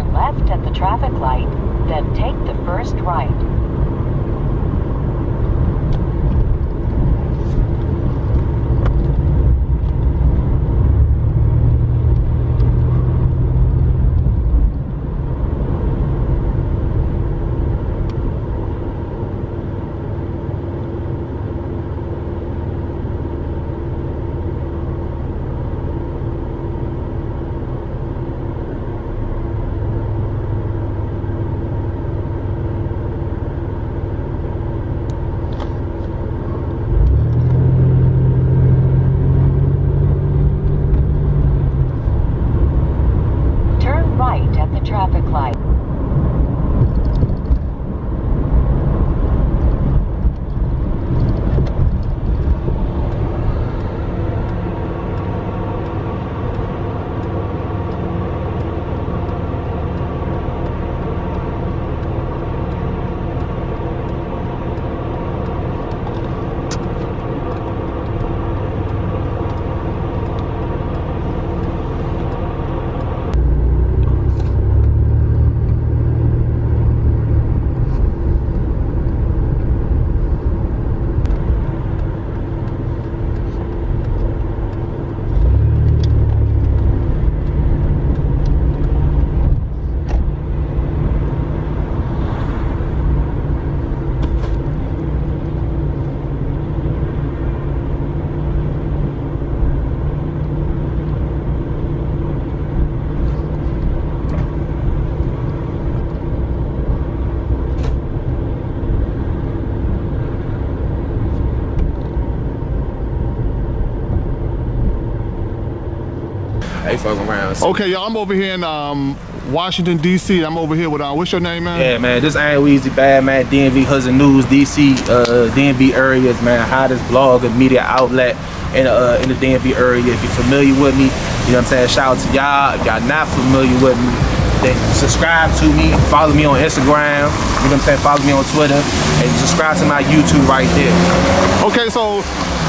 Turn left at the traffic light, then take the first right. Traffic light. They fuck around. Okay, y'all, I'm over here in Washington, D.C. I'm over here with, what's your name, man? Yeah, man, this Anwan bad, man, DMV, Hoodz and Newz, D.C., DMV areas, man, hottest blog and media outlet in the DMV area. If you're familiar with me, you know what I'm saying, shout out to y'all. If y'all not familiar with me, then subscribe to me, follow me on Instagram, you know what I'm saying, follow me on Twitter, and subscribe to my YouTube right there. Okay, so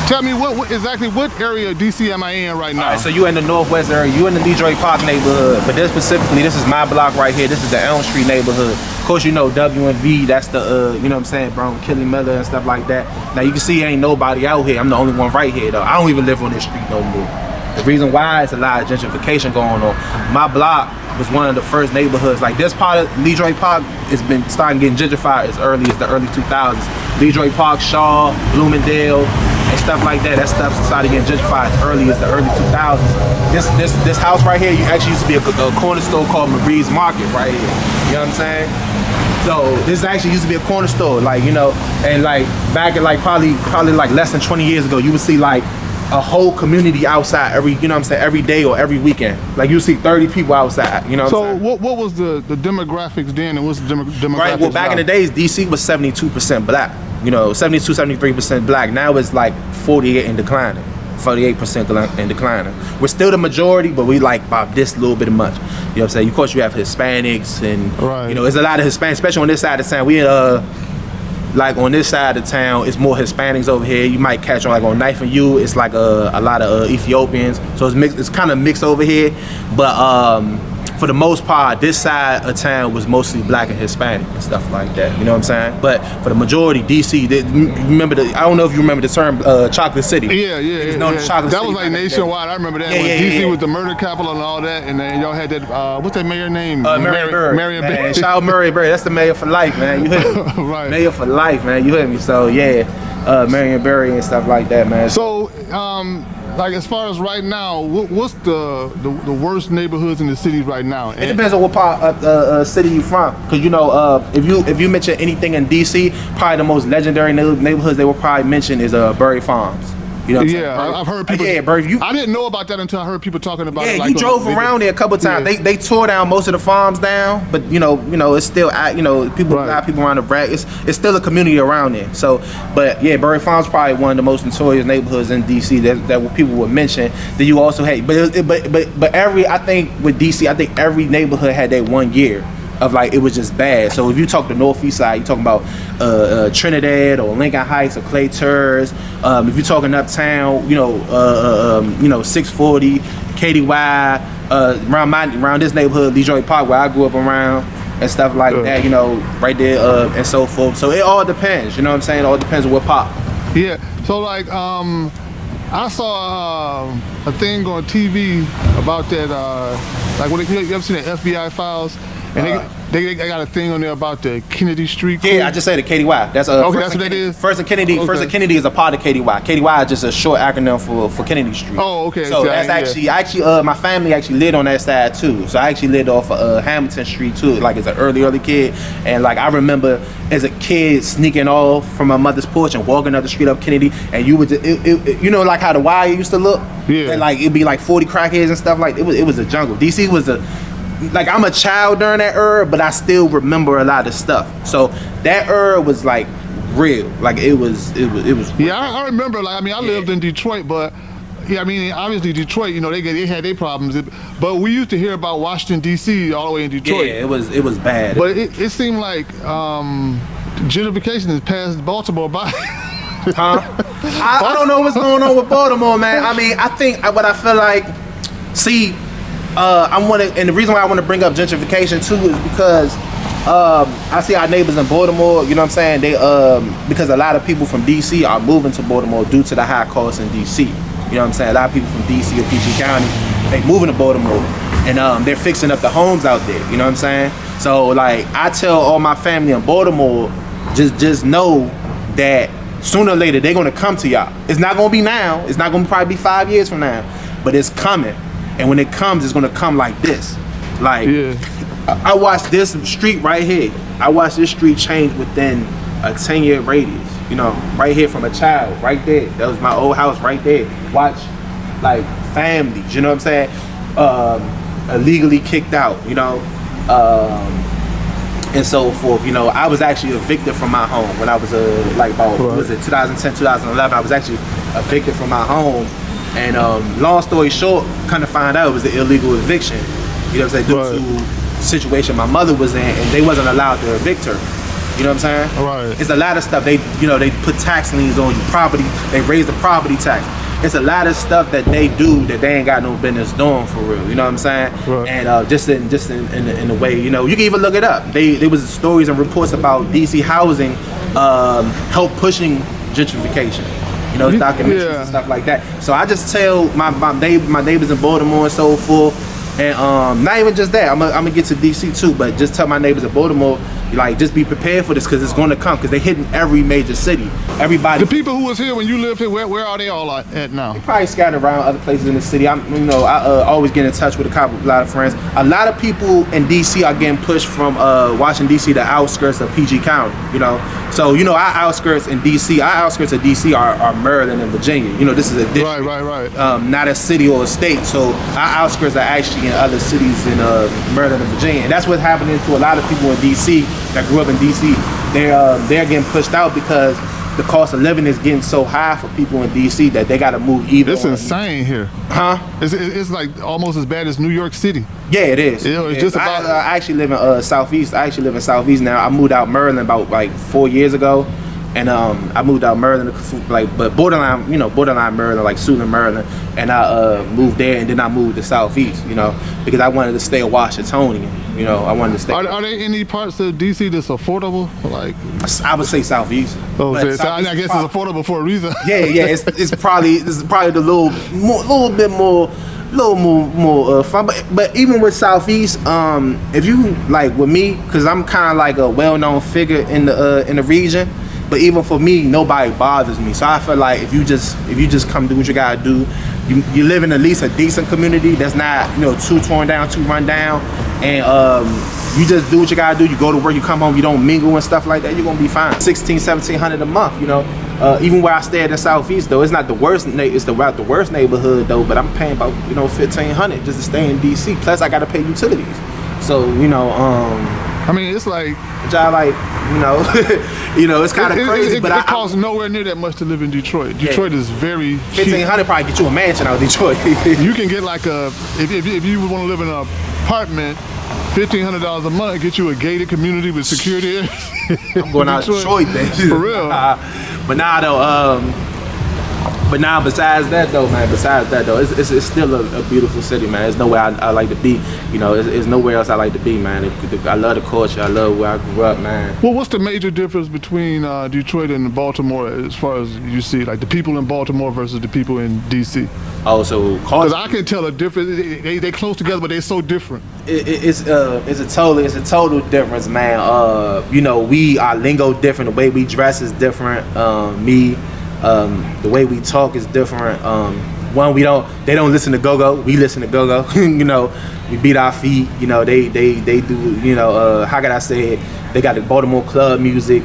tell me exactly what area of DC am I in right now? All right, so you in the Northwest area, you in the Detroit Park neighborhood, but this specifically, this is my block right here. This is the Elm Street neighborhood. Of course, you know W&V, that's the, you know what I'm saying, bro, Kelly Miller and stuff like that. Now you can see ain't nobody out here. I'm the only one right here though. I don't even live on this street no more. The reason why is a lot of gentrification going on. My block was one of the first neighborhoods. Like this part of Detroit Park has been starting getting gentrified as early as the early 2000s. Detroit Park, Shaw, Bloomingdale, and stuff like that. That stuff started getting gentrified as early as the early 2000s. This house right here, you actually used to be a corner store called Marie's Market right here. You know what I'm saying? So this actually used to be a corner store, like, you know, and like back at like probably like less than 20 years ago, you would see like a whole community outside every, you know what I'm saying, every day or every weekend. Like you see 30 people outside, you know what I'm saying? So what was the demographics then and what's the demographics Right, well back in the days, DC was 72% black. You know, 72, 73% black. Now it's like 48 and declining. 48% and declining. We're still the majority, but we like about this little bit of much. You know what I'm saying? Of course you have Hispanics and, you know, there's a lot of Hispanics, especially on this side of town. We like on this side of town, it's more Hispanics over here. You might catch on like on Knife and U, it's like a lot of Ethiopians. So it's mixed, it's kind of mixed over here. But for the most part, this side of town was mostly black and Hispanic and stuff like that. You know what I'm saying? But for the majority, DC, remember I don't know if you remember the term Chocolate City. Yeah. Chocolate that City was like nationwide. I remember that. DC was the murder capital and all that, and then y'all had that. What's that mayor name? Marion Barry. Shout out Marion Barry. That's the mayor for life, man. You hear me? Right. Mayor for life, man. You hear me? So yeah, Marion Barry and stuff like that, man. So like as far as right now, what's the worst neighborhoods in the cities right now? It depends on what part of city you from, because you know if you mention anything in DC, probably the most legendary neighborhoods they will probably mention is Berry Farms. You know what I'm saying? I've heard people. I didn't know about that until I heard people talking about it. Yeah, like, you drove around there a couple times. They tore down most of the farms down, but you know it's still people got people around the brack. It's still a community around there. So, but yeah, Berry Farms probably one of the most notorious neighborhoods in DC that people would mention. Then you also had, but I think with DC, I think every neighborhood had that 1 year of like it was just bad. So if you talk the northeast side, you're talking about Trinidad or Lincoln Heights or Clay Terrace. If you're talking uptown, you know 640, KDY, around this neighborhood, Detroit Park, where I grew up around and stuff like that, you know, right there and so forth. So it all depends, you know what I'm saying? It all depends on what pop. Yeah. So like I saw a thing on TV about that like when you ever seen the FBI files and they got a thing on there about the Kennedy Street crew? Yeah, I just said the KDY. That's okay, that's what that is. First and Kennedy is a part of KDY. KDY is just a short acronym for Kennedy Street. Oh, okay. So that's actually my family actually lived on that side too. So I actually lived off of Hamilton Street too, like as an early kid. And like I remember as a kid sneaking off from my mother's porch and walking up the street up Kennedy, and you would you know like how the wire used to look. Yeah. And like it'd be like 40 crackheads and stuff like it was a jungle. DC was like I'm a child during that era, but I still remember a lot of stuff. So that era was like real, like it was. Yeah, I remember. Like I mean, I lived in Detroit, but yeah, I mean, obviously Detroit, you know, they had their problems, but we used to hear about Washington D.C. all the way in Detroit. Yeah, it was bad. But it seemed like gentrification has passed Baltimore by. Huh? I don't know what's going on with Baltimore, man. I mean, I think what I feel like. See. And the reason why I want to bring up gentrification too is because I see our neighbors in Baltimore, you know what I'm saying? They because a lot of people from DC are moving to Baltimore due to the high costs in DC. You know what I'm saying? A lot of people from DC or PG County, they moving to Baltimore and they're fixing up the homes out there, you know what I'm saying? So like I tell all my family in Baltimore, just know that sooner or later they're gonna come to y'all. It's not gonna be now, it's not gonna probably be 5 years from now, but it's coming. And when it comes, it's gonna come like this. Like, I watched this street right here. I watched this street change within a 10-year radius. You know, right here from a child, right there. That was my old house right there. Watch, like, families, you know what I'm saying? Illegally kicked out, you know? And so forth, you know. I was actually evicted from my home when I was, like, about, what was it, 2010, 2011. I was actually evicted from my home. And long story short, kind of find out it was an illegal eviction. You know what I'm saying? Due to the situation my mother was in, and they wasn't allowed to evict her. You know what I'm saying? Right. It's a lot of stuff. They put tax liens on your property. They raise the property tax. It's a lot of stuff that they do that they ain't got no business doing for real. You know what I'm saying? Right. And just in a way, you know, you can even look it up. There was stories and reports about DC housing help pushing gentrification. You know, documentaries and stuff like that. So I just tell my neighbors in Baltimore and so forth, and not even just that. I'm gonna get to DC too, but just tell my neighbors in Baltimore, like, just be prepared for this because it's going to come, because they're hitting every major city. Everybody. The people who was here when you lived here, where are they all at now? They probably scattered around other places in the city. I always get in touch with a lot of friends. A lot of people in DC are getting pushed from Washington DC, the outskirts of PG County. You know, so you know our outskirts of DC are Maryland and Virginia. You know, this is a district, right. Not a city or a state. So our outskirts are actually in other cities in Maryland and Virginia, and that's what's happening to a lot of people in DC that grew up in DC. They're getting pushed out because the cost of living is getting so high for people in DC that they got to move either. It's insane here. Huh? It's like almost as bad as New York City. Yeah, it is. You know, it's just about. I actually live in Southeast. I actually live in Southeast now. I moved out Maryland about like 4 years ago. And I moved out Maryland, like, but borderline Maryland, like Suitland, Maryland, and I moved there, and then I moved to Southeast, you know, because I wanted to stay a Washingtonian, you know, I wanted to stay. Are there any parts of DC that's affordable? Like, I would say Southeast. Oh, so I guess it's affordable for a reason. Yeah, it's probably the little bit more fun, but even with Southeast, if you like with me, because I'm kind of like a well-known figure in the region. But even for me, nobody bothers me. So I feel like if you just come do what you gotta do, you live in at least a decent community that's not, you know, too torn down, too run down, and you just do what you gotta do. You go to work, you come home, you don't mingle and stuff like that, you're gonna be fine. $1,600-1,700 a month, you know. Even where I stay at the Southeast though, it's not the worst. It's the worst neighborhood though, but I'm paying about, you know, $1,500 just to stay in DC. Plus I gotta pay utilities. So you know, I mean, it's like, which I like, you know, it's kind of crazy, but it costs nowhere near that much to live in Detroit. Detroit is very $1,500 probably get you a mansion out of Detroit. You can get like if you want to live in an apartment, $1,500 a month get you a gated community with security. I'm going out to Detroit then. For real. But now though, But now, besides that though, it's still a beautiful city, man. There's nowhere I like to be. You know, it's nowhere else I like to be, man. I love the culture. I love where I grew up, man. Well, what's the major difference between Detroit and Baltimore as far as you see, like the people in Baltimore versus the people in DC? Oh, so because I can tell a difference. They close together, but they're so different. It's a total difference, man. You know, our lingo different. The way we dress is different. The way we talk is different. One, they don't listen to go-go. We listen to go-go. You know, we beat our feet. You know, they do. You know, how can I say it? They got the Baltimore club music.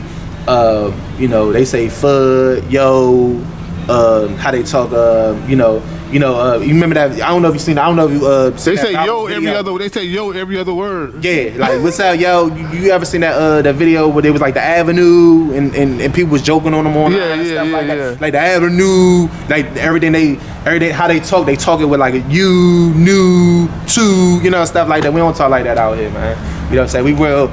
You know, they say "fud," "yo," how they talk. You remember that? I don't know if you seen. I don't know if you. They say "yo" every other. They say "yo" every other word. Yeah, like what's up, yo? You ever seen that video where they was like the Avenue and people was joking on them on and stuff like that? Like the Avenue, like everything how they talk it with like a you, new, two, you know, stuff like that. We don't talk like that out here, man. You know what I'm saying? We will.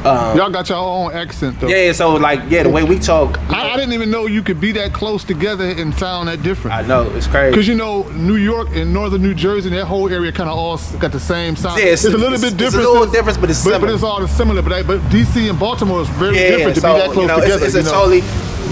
Y'all got your own accent though. Yeah, so like the way we talk. I didn't even know you could be that close together and sound that different. I know, it's crazy. Because you know, New York and northern New Jersey, that whole area kind of all got the same sound. Yeah, it's a little bit different. It's a little different, but it's similar. But it's all similar. But DC and Baltimore is very different to be that close together. It's totally.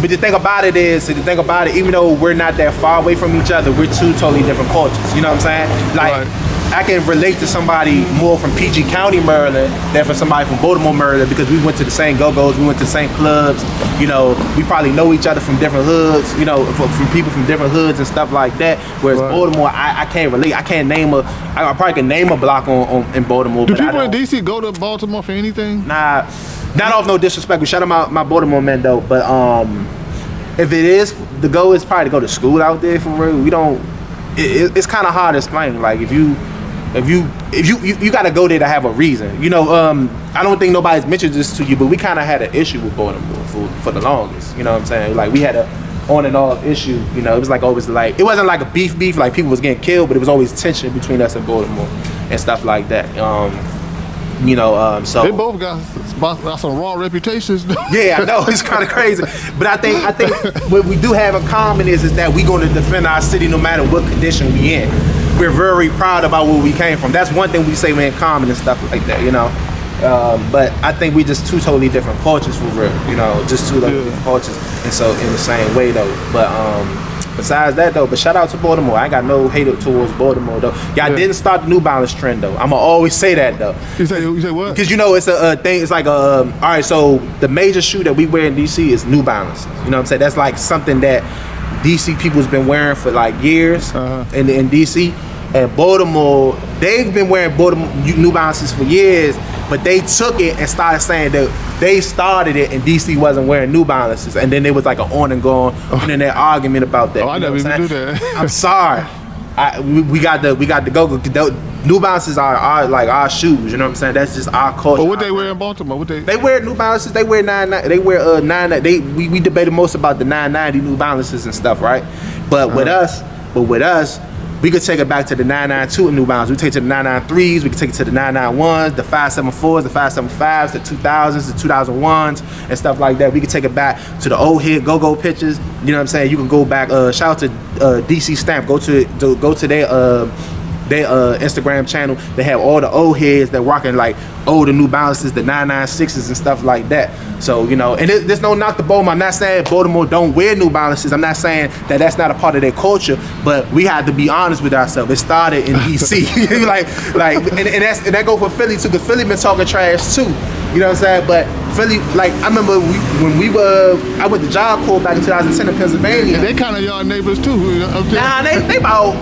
But the thing about it is, even though we're not that far away from each other, we're two totally different cultures. You know what I'm saying? Like. Right. I can relate to somebody more from PG County, Maryland, than from somebody from Baltimore, Maryland, because we went to the same go-go's, we went to the same clubs. You know, we probably know each other from different hoods. You know, from people from different hoods and stuff like that. Whereas Baltimore, I can't relate. I can't name I probably can name a block in Baltimore. Do people in DC go to Baltimore for anything? Nah, not off no disrespect. We shout out my Baltimore men though, but if it is, the goal is probably to go to school out there for real. We don't. It's kind of hard to explain. Like if you gotta go there to have a reason. You know, I don't think nobody's mentioned this to you, but we kind of had an issue with Baltimore for the longest. You know what I'm saying? Like we had a on and off issue. You know, it was like always like it wasn't like a beef like people was getting killed, but it was always tension between us and Baltimore and stuff like that. You know, so they both got some raw reputations. Yeah, I know, it's kind of crazy, but I think what we do have in common is that we're going to defend our city no matter what condition we in. We're very proud about where we came from. That's one thing we say we're in common and stuff like that, you know. But I think we just two totally different cultures for real, you know, just two totally different cultures, and so in the same way though. But besides that though, but shout out to Baltimore. I ain't got no hate towards Baltimore though. Y'all didn't start the New Balance trend though. I'ma always say that though. You say what? Because you know it's a thing. It's like all right. So the major shoe that we wear in DC is New Balance. You know what I'm saying? That's like something that DC people's been wearing for like years in DC. And Baltimore, they've been wearing New Balances for years, but they took it and started saying that they started it and DC wasn't wearing New Balances, and then there was like an on and going internet argument about that. Oh, I never even do that. I'm sorry. We got the go. New Balances are our shoes. You know what I'm saying? That's just our culture. But what they wear in Baltimore? They wear New Balances. They wear 990. They wear 990. We debated most about the 990 New Balances and stuff, right? But with us. We could take it back to the 992 New Balance. We take it to the 993s. We could take it to the 991s, the 574s, the 575s, the 2000s, the 2001s, and stuff like that. We could take it back to the old head go-go pictures. You know what I'm saying? You can go back. Shout out to DC Stamp. Go to their Instagram channel. They have all the old heads that rocking like older New Balances, the 996s and stuff like that. So, you know, and there's no knock to Baltimore. I'm not saying Baltimore don't wear New Balances. I'm not saying that that's not a part of their culture, but we have to be honest with ourselves. It started in DC. and that go for Philly too, because Philly been talking trash too. You know what I'm saying? But Philly, like, I remember I went to Job Corps back in 2010 in Pennsylvania. And they kind of y'all neighbors too. Nah, they about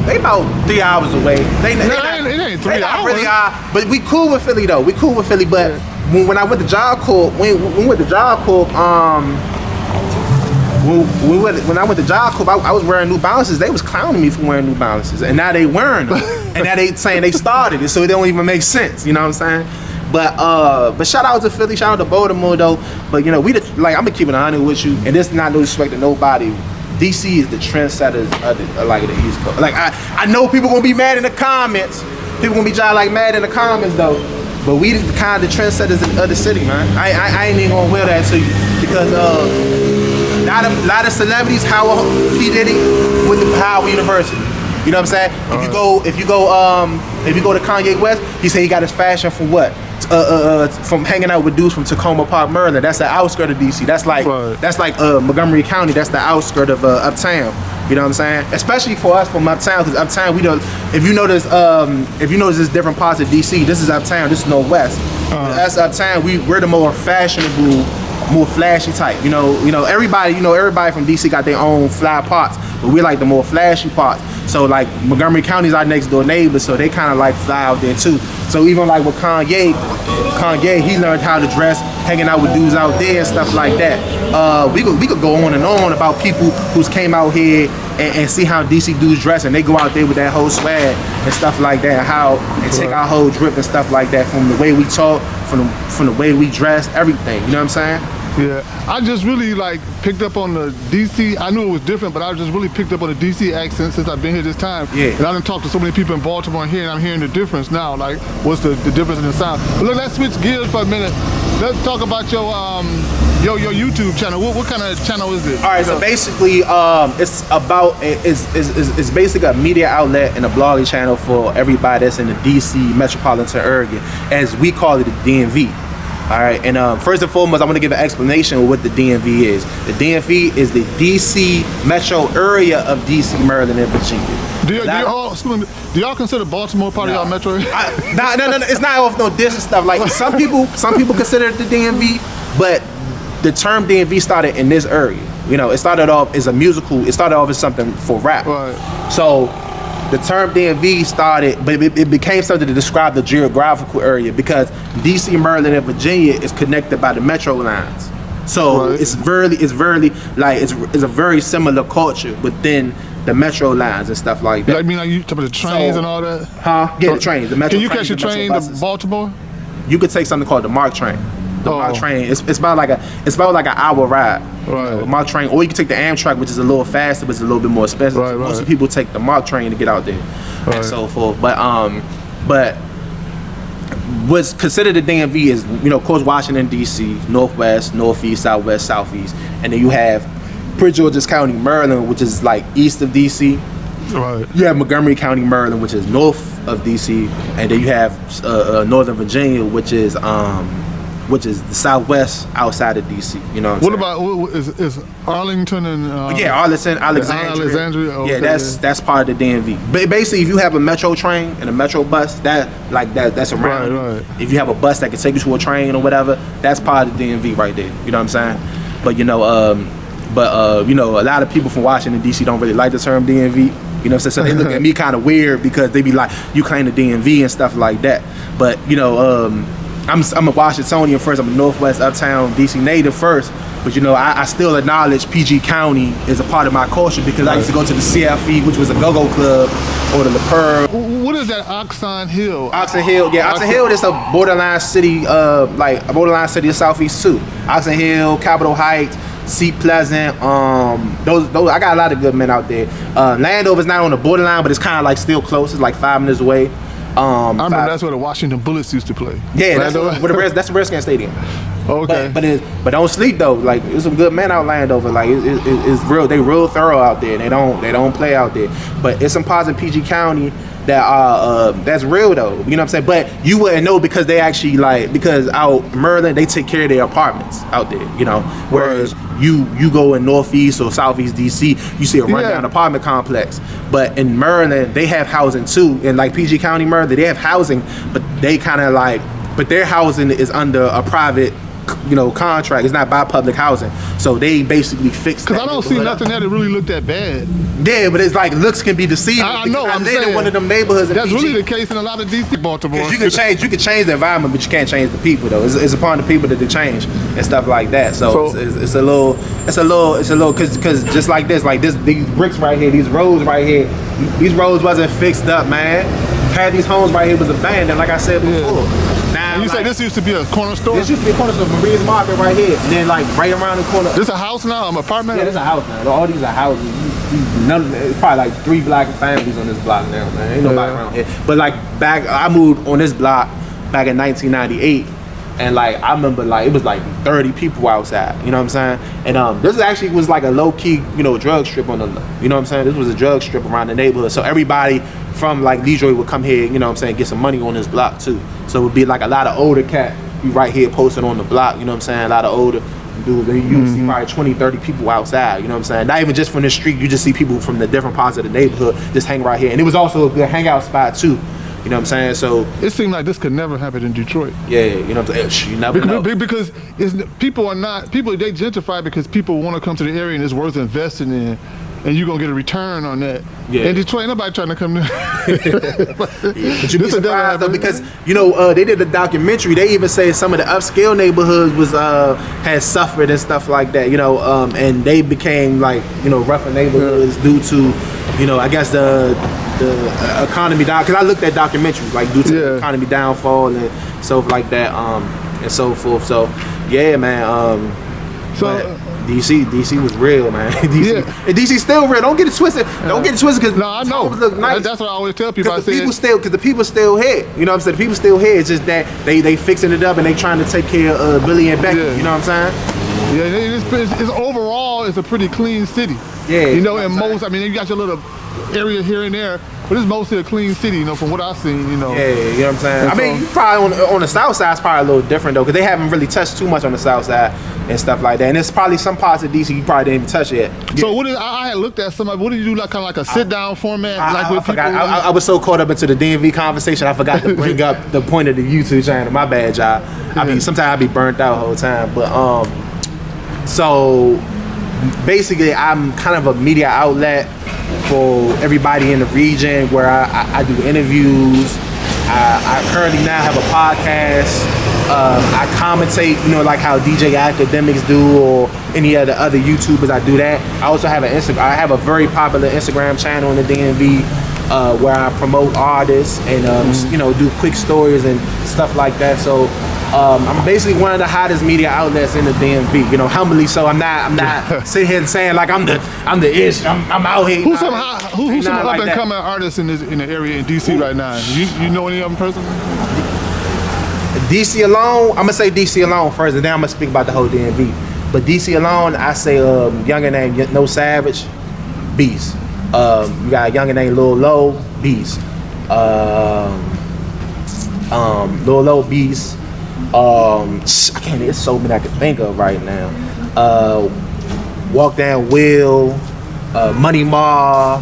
3 hours away. It ain't 3 hours. Really but we cool with Philly though. We cool with Philly, but when I went to Job Corps, when I went to Job Corps, I was wearing New Balances. They was clowning me for wearing New Balances, and now they wearing them, and now they saying they started it, so it don't even make sense. You know what I'm saying? But shout out to Philly, shout out to Baltimore though. But you know, I'm gonna keep it 100 with you, and this is not no disrespect to nobody. DC is the trendsetters of the East Coast. Like I know people gonna be mad in the comments. People gonna be mad in the comments though. But we the kind of trendsetters of the city, man. I ain't even gonna wear that to you because lot of celebrities, Howard P. Diddy went to Howard University. You know what I'm saying? If you go to Kanye West, he said he got his fashion from what? From hanging out with dudes from Tacoma Park, Maryland. That's the outskirt of DC. That's like Montgomery County. That's the outskirt of Uptown. You know what I'm saying? Especially for us from Uptown, because Uptown we don't. If you notice there's different parts of DC. This is Uptown. This is Northwest. That's Uptown. We're the more fashionable, more flashy type. You know everybody from DC got their own fly parts, but we're like the more flashy parts. So like Montgomery County's our next door neighbor, so they kind of like fly out there too. So even like with Kanye, he learned how to dress, hanging out with dudes out there and stuff like that. We could go on and on about people who's came out here and see how DC dudes dress, and they go out there with that whole swag and stuff like that, and take our whole drip and stuff like that, from the way we talk, from the way we dress, everything. You know what I'm saying? Yeah, I just really like picked up on the DC. I knew it was different, but I just really picked up on the DC accent since I've been here this time. Yeah. And I done talked to so many people in Baltimore here, and I'm hearing the difference now. Like, what's the difference in the sound? But look, let's switch gears for a minute. Let's talk about your YouTube channel. What kind of channel is this? All right, so basically, it's basically a media outlet and a blogging channel for everybody that's in the DC metropolitan area, as we call it, the DMV. All right, and first and foremost, I want to give an explanation of what the DMV is. The DMV is the DC metro area of DC, Maryland, and Virginia. Do y'all consider Baltimore part of y'all metro area? No, it's not off no diss and stuff. Like some people consider it the DMV, but the term DMV started in this area. You know, it started off as a musical. It started off as something for rap. Right. So the term DMV started, but it became something to describe the geographical area, because DC, Maryland, and Virginia is connected by the metro lines. So it's a very similar culture within the metro lines and stuff like that. I mean, like you talking about the trains and all that? Huh? Yeah, the trains, the metro. Can you catch a train to Baltimore? You could take something called the MARC train. The MARC train, it's about like an hour ride. Right. MARC train, or you can take the Amtrak, which is a little faster, but it's a little bit more expensive. Right, Most people take the MARC train to get out there, and so forth. But what's considered the DMV is, of course, Washington D.C., Northwest, Northeast, Southwest, Southeast, and then you have Prince George's County, Maryland, which is like east of D.C. Right. You have Montgomery County, Maryland, which is north of D.C., and then you have Northern Virginia, which is the Southwest outside of DC. You know what about is Arlington and Alexandria? Okay. Yeah, that's part of the DMV. But basically, if you have a metro train and a metro bus, that's around. Right. If you have a bus that can take you to a train or whatever, that's part of the DMV right there. You know what I'm saying? But a lot of people from Washington D.C. don't really like the term DMV. You know what I'm saying? So they look at me kind of weird, because they be like, you claim the DMV and stuff like that. But I'm a Washingtonian first. I'm a Northwest Uptown DC native first, but I still acknowledge PG County is a part of my culture, because I used to go to the CFE, which was a go-go club, or the La Perle. What is that Oxon Hill? Oxon Hill, yeah, Oxon Hill is a borderline city, like a borderline city of Southeast too. Oxon Hill, Capitol Heights, Seat Pleasant, those I got a lot of good men out there. Landover's not on the borderline, but it's kind of like still close. It's like 5 minutes away. I remember that's where the Washington Bullets used to play. Yeah, that's the Redskins Stadium. Okay. But don't sleep though. Like, there's some good men out Landover. Like it's real. They real thorough out there. They don't play out there. But it's some parts in PG County that are that's real though. You know what I'm saying? But you wouldn't know, because they actually because out Maryland, they take care of their apartments out there. Whereas you go in Northeast or Southeast DC, you see a rundown apartment complex. But in Maryland, they have housing too. In like PG County, Maryland, they have housing, but they kind of but their housing is under a private contract. It's not by public housing, so they basically fix. Because I don't see nothing there that really look that bad. Yeah, but it's like looks can be deceiving. I know. I'm saying in one of them neighborhoods. That's really the case in a lot of DC, Baltimore. You can change the environment, but you can't change the people though. It's upon the people that they change and stuff like that. So it's a little because just like these bricks right here, these roads right here, these roads wasn't fixed up, man. Half these homes right here was abandoned, like I said before. Now, and you say this used to be a corner store? This used to be a corner store, Maria's Market right here, and then right around the corner. This a house now, an apartment? Yeah, this a house now. All these are houses. It's probably like 3 black families on this block now, man. Ain't nobody around here. But I moved on this block back in 1998, And like I remember, like it was like 30 people outside. You know what I'm saying? And this actually was like a low key, you know, drug strip on the, you know what I'm saying? This was a drug strip around the neighborhood. So everybody from like Detroit would come here, you know what I'm saying, get some money on this block too. So it would be like a lot of older cat be right here posted on the block. You know what I'm saying? A lot of older dudes. You see probably 20, 30 people outside. You know what I'm saying? Not even just from the street. You just see people from the different parts of the neighborhood just hang right here. And it was also a good hangout spot too. You know what I'm saying? So it seemed like this could never happen in Detroit. Yeah, you know what I'm saying? You never know. Because people they gentrify because people want to come to the area and it's worth investing in, and you're gonna get a return on that. Yeah. In Detroit, nobody trying to come there. But you be surprised though, because you know they did a documentary. They even say some of the upscale neighborhoods was had suffered and stuff like that. You know, and they became like, you know, rougher neighborhoods due to, you know, I guess the economy down, because I looked at documentaries like due to the economy downfall and stuff like that, and so forth. So yeah, man. DC was real, man. And DC still real. Don't get it twisted. Don't get it twisted, because no, I know. Look nice. That's what I always tell people. Because the people still here. You know what I'm saying? The people still here. It's just that they fixing it up and they trying to take care of Billy and Becky. Yeah. You know what I'm saying? Yeah, it's overall it's a pretty clean city. Yeah. You know, and most, I mean, you got your little area here and there, but it's mostly a clean city, you know, from what I've seen, you know. Yeah, you know what I'm saying? I mean, probably on the south side it's probably a little different though, because they haven't really touched too much on the south side and stuff like that. And there's probably some parts of DC you probably didn't even touch yet. So what is, I had looked at somebody, what did you do, like kind of like a sit down format? I was so caught up into the DMV conversation, I forgot to bring up the point of the YouTube channel. My bad, y'all. I mean, sometimes I be burnt out the whole time, but so basically I'm kind of a media outlet for everybody in the region where I do interviews. I currently now have a podcast. I commentate, you know, like how DJ Academics do or any of the other YouTubers. I do that. I also have an Instagram. I have a very popular Instagram channel in the DMV where I promote artists and you know, do quick stories and stuff like that. So I'm basically one of the hottest media outlets in the DMV. You know, humbly so. I'm not sitting here saying like I'm the ish. I'm out here. Who's some up and coming artists in the area in DC right now? You know any of them personally? DC alone, I'm gonna say DC alone first, and then I'm gonna speak about the whole DMV. But DC alone, I say younger name No Savage, Beast. You got a younger name Lil Low, Beast. Lil Low, Beast. I can't. It's so many I can think of right now. Walk Down Will, Money Ma.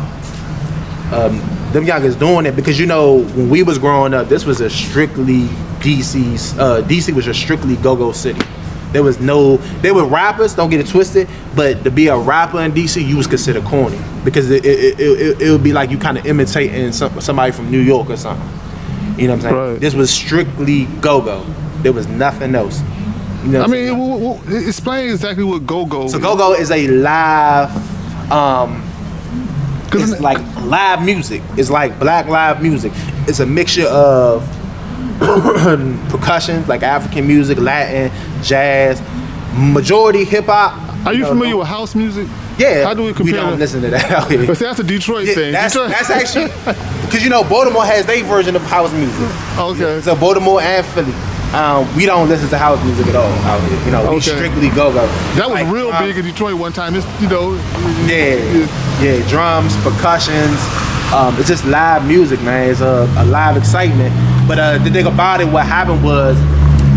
Them youngers doing it because, you know, when we was growing up, this was a strictly DC was a strictly go-go city. There were rappers, don't get it twisted, but to be a rapper in DC, you was considered corny because it would be like you kind of imitating somebody from New York or something. You know what I'm saying? Right. This was strictly go-go. There was nothing else. You know, I mean, explain exactly what go-go is. So go-go is a live, it's like live music. It's like black live music. It's a mixture of percussion, like African music, Latin, jazz, majority hip-hop. Are you familiar with house music? Yeah. How do we compare? We don't listen to that out here. But see, that's a Detroit thing. That's actually, because, you know, Baltimore has their version of house music. Okay. So Baltimore and Philly. We don't listen to house music at all out here. You know, we strictly go-go. That was like, real big in Detroit one time. It's, you know. Yeah, drums, percussions. It's just live music, man. It's a live excitement. But the thing about it, what happened was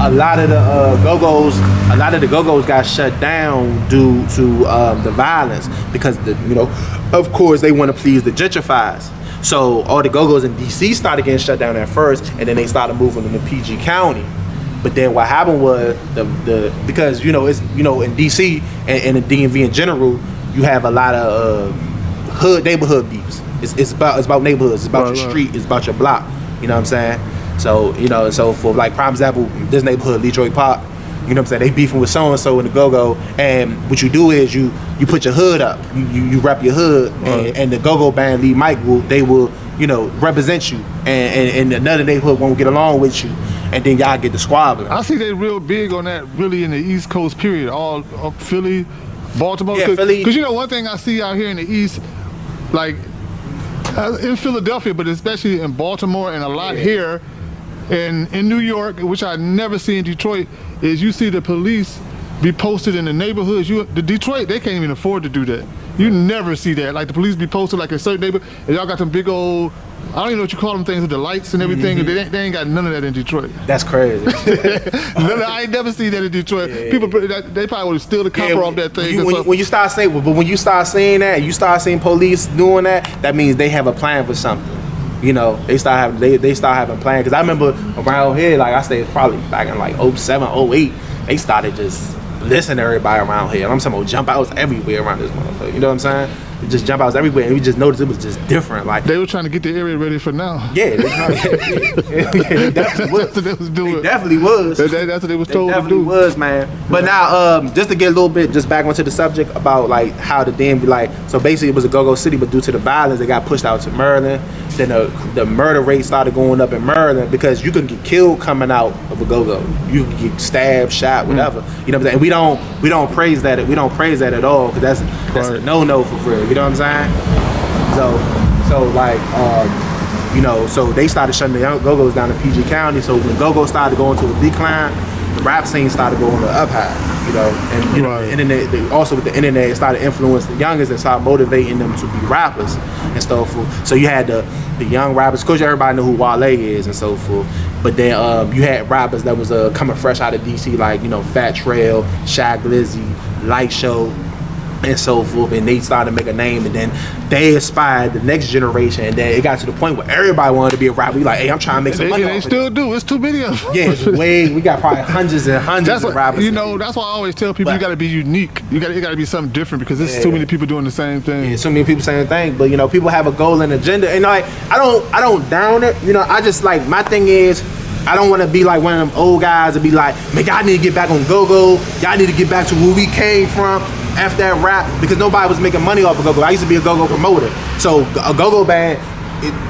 a lot of the go-go's got shut down due to the violence because, you know, of course they want to please the gentrifiers. So all the go-go's in DC started getting shut down at first, and then they started moving into PG County. But then what happened was because, you know, it's, you know, in DC and in DMV in general, you have a lot of neighborhood beefs. It's about neighborhoods. It's about your street. It's about your block. You know what I'm saying? So, you know, so for like prime example, this neighborhood, Detroit Park, you know what I'm saying? They beefing with so and so in the go-go, and what you do is you put your hood up. You rep your hood, and the go-go band lead Mike will you know, represent you, and another neighborhood won't get along with you, and then y'all get the squabbling. I see they real big on that really in the East Coast period, all up Philly, Baltimore. Yeah, Philly. Because, you know, one thing I see out here in the East, like in Philadelphia, but especially in Baltimore and a lot here, And in New York, which I never see in Detroit, is you see the police be posted in the neighborhoods. The Detroit, they can't even afford to do that. You never see that. Like the police be posted like in certain neighborhoods, and y'all got them big old, I don't even know what you call them things with the lights and everything. And they ain't got none of that in Detroit. That's crazy. I ain't never seen that in Detroit. Yeah. People, they probably would steal the copper off that thing. When you start saying, but when you start seeing that, you start seeing police doing that, that means they have a plan for something. You know, they start having plans. Cause I remember around here, like I said, probably back in like 07, 08, they started just listening to everybody around here. And I'm talking about jump outs everywhere around this motherfucker. You know what I'm saying? Just jump outs everywhere, and we just noticed it was just different. Like they were trying to get the area ready for now. Yeah, they definitely was. That's what they was doing. They definitely was. That's what they was told to do. Definitely was, man. But now, just to get a little bit just back onto the subject about like how the DMV, like, so basically it was a go-go city, but due to the violence, they got pushed out to Maryland. Then the murder rate started going up in Maryland because you can get killed coming out of a go-go. You can get stabbed, shot, whatever. You know what I'm saying? And we don't praise that. We don't praise that at all because that's a no-no for real. You know what I'm saying? So like, you know, so they started shutting the go-go's down in PG County. So when go-go started going to a decline, the rap scene started going to up high. You know, and you know, the internet, also with the internet, it started influencing the youngest and started motivating them to be rappers and so forth. So you had the young rappers, of course everybody knew who Wale is and so forth. But then you had rappers that was coming fresh out of DC, like, you know, Fat Trail, Shy Glizzy, Light Show, and so forth, and they started to make a name, and then they inspired the next generation, and then it got to the point where everybody wanted to be a rapper. We like, hey, I'm trying to make some money. They still do. It's too many of them. Yeah, we got probably hundreds and hundreds of rappers. You know, that's why I always tell people, you got to be unique. You got to be something different because there's too many people doing the same thing. Yeah, so many people saying thing, but you know, people have a goal and agenda, and like, I don't down it. You know, I just like, my thing is, I don't want to be like one of them old guys and be like, man, y'all need to get back on go-go. Y'all need to get back to where we came from after that rap, because nobody was making money off of go-go. I used to be a go-go promoter. So a go-go band,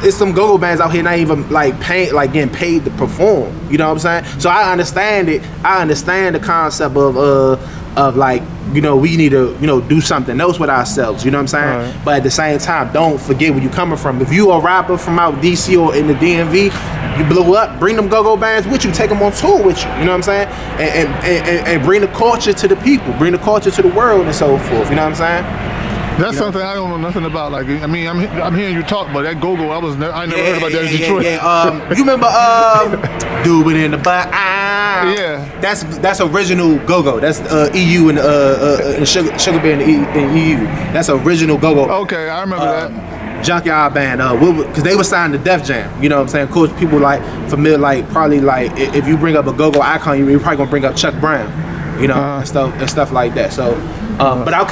it's some go-go bands out here not even like getting paid to perform. You know what I'm saying? So I understand it. I understand the concept of like, you know, we need to, you know, do something else with ourselves. You know what I'm saying? Right. But at the same time, don't forget where you're coming from. If you a rapper from out DC or in the DMV, you blew up, bring them go-go bands with you, take them on tour with you. You know what I'm saying? And bring the culture to the people, bring the culture to the world and so forth. You know what I'm saying? That's something I don't know nothing about. Like, I mean, I'm hearing you talk about that go-go. I never heard about that in Detroit. You remember Do It in the Butt? Yeah. That's original go-go. That's EU and Sugar Bear in EU. That's original go-go. Okay, I remember that. Junkyard Band, because they were signed to Def Jam. You know what I'm saying? Of course, people like familiar, like probably like if you bring up a go-go icon, you're probably gonna bring up Chuck Brown. You know, and stuff like that. So, but I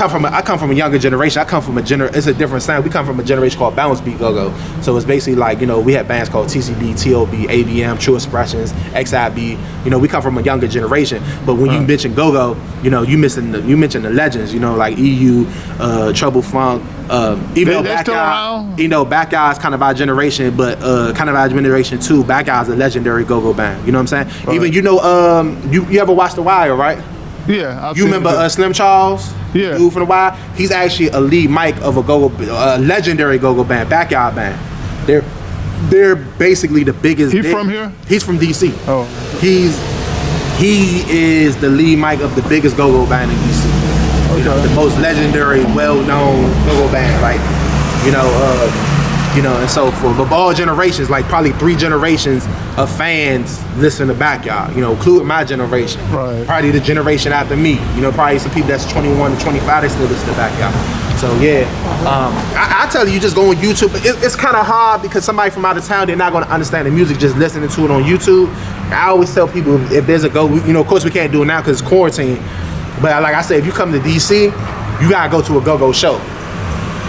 come from a younger generation. I come from it's a different sound. We come from a generation called Bounce Beat Go-Go. So it's basically like, you know, we had bands called TCB, TOB, ABM, True Expressions, XIB. You know, we come from a younger generation. But when you mention Go-Go, you know, you mention the legends. You know, like EU, Trouble Funk. Even though Backyard is kind of our generation, but kind of our generation too. Backyard is a legendary go-go band. You know what I'm saying? Right. Even, you know, you ever watched The Wire, right? Yeah. You remember Slim Charles? Yeah. Dude from The Wire? He's actually a lead mic of a legendary go-go band, Backyard band. They're basically the biggest. He from here? He's from DC. Oh. He is the lead mic of the biggest go-go band in DC. You know, the most legendary, well-known go-go band, like, you know, and so forth. But all generations, like probably 3 generations of fans listen to Backyard, you know, including my generation. Right. Probably the generation after me, you know, probably some people that's 21 to 25, they still listen to Backyard. So yeah, I tell you just go on YouTube. It's kind of hard because somebody from out of town, they're not going to understand the music just listening to it on YouTube. I always tell people, if there's a you know, of course we can't do it now because it's quarantine. But like I said, if you come to DC, you gotta go to a go-go show.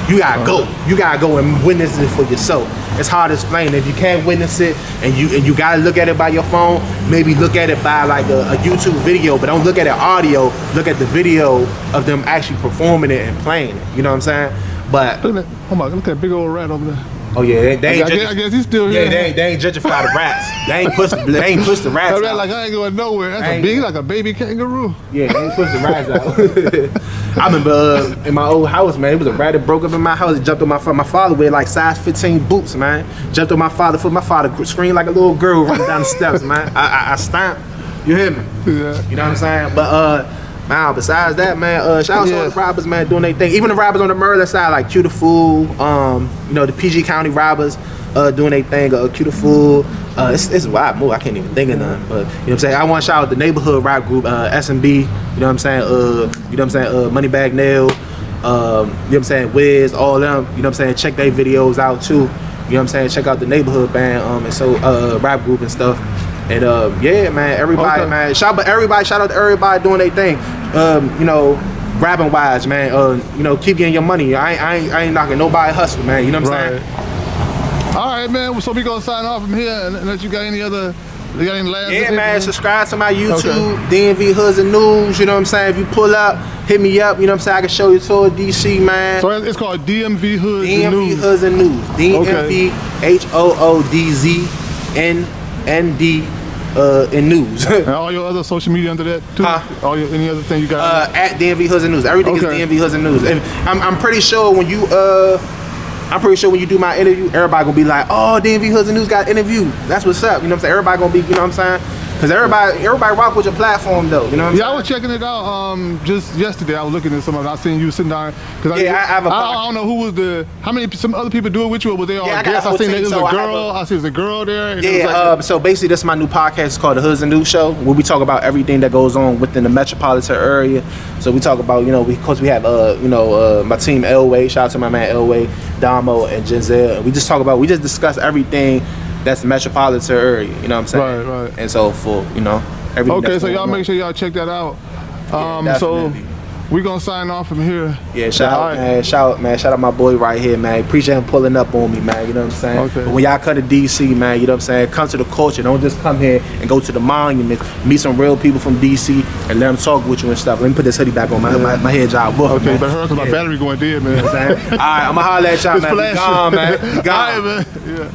You gotta go. You gotta go and witness it for yourself. It's hard to explain. If you can't witness it and you gotta look at it by your phone, maybe look at it by like a YouTube video, but don't look at it audio. Look at the video of them actually performing it and playing it. You know what I'm saying? But look at that big old rat over there. Oh yeah, they ain't I guess he's still here. Yeah, they ain't gentrify the rats. They ain't push the rats out. Like I ain't going nowhere. That's like a baby kangaroo. Yeah, they ain't push the rats out. I remember in my old house, man, it was a rat that broke up in my house. It jumped on my father with like size 15 boots, man. Jumped on my father foot. My father screamed like a little girl running down the steps, man. I stamped. You hear me? Yeah. You know what I'm saying? But now, besides that, man, shout out to all the robbers, man, doing their thing. Even the robbers on the Merlin side, like Q the Fool, you know, the PG County robbers doing their thing. Q the Fool, it's a wild move. I can't even think of none. But you know what I'm saying? I want to shout out the neighborhood rap group, SMB. You know what I'm saying? You know what I'm saying? Moneybag Nail. You know what I'm saying? Wiz, all them. You know what I'm saying? Check their videos out too. You know what I'm saying? Check out the neighborhood band and so rap group and stuff. And yeah, man, everybody, man, shout out to everybody doing their thing. You know, rapping wise, man. You know, keep getting your money. I ain't knocking nobody hustle, man. You know what I'm saying? All right, man. So we gonna sign off from here, and unless you got any other, you got any last? Yeah, man. Subscribe to my YouTube, DMV Hoodz and Newz. You know what I'm saying? If you pull up, hit me up. You know what I'm saying? I can show you tour DC, man. So it's called DMV Hoodz and DMV Newz. Hoodz and Newz. DMV HOODZNND. In Newz. And all your other social media under that too? Any other thing you got? At DMV Hoodz and Newz. Everything is DMV Hoodz and Newz. And I'm pretty sure when you do my interview, everybody gonna be like, oh, DMV Hoodz and Newz got an interview. That's what's up. You know what I'm saying? Everybody gonna be, you know what I'm saying? Because everybody rock with your platform though. You know what I'm saying? I was checking it out just yesterday. I was looking at some of it. I seen you sitting down. I have a I don't know who was some other people do it with you, or were they all guests? I seen there was a girl. I see there's a girl there. And yeah, so basically this is my new podcast. It's called the Hoodz and Newz Show, where we talk about everything that goes on within the metropolitan area. So we talk about, you know, we have my team Elway. Shout out to my man Elway, Damo, and Genzel. And we just discuss everything that's the metropolitan area, you know what I'm saying? Right. And so for, you know, everything. Okay, so y'all make sure y'all check that out. So we gonna sign off from here. Yeah, shout out my boy right here, man. Appreciate him pulling up on me, man. You know what I'm saying? Okay. But when y'all come to DC, man, you know what I'm saying? Come to the culture. Don't just come here and go to the monuments. Meet some real people from DC and let them talk with you and stuff. Let me put this hoodie back on my head job. Okay, but hurry, cause my battery going dead, man. You know what I'm saying? All right, I'ma holler at y'all, man. Be gone, man. Be gone. All right, man. Yeah.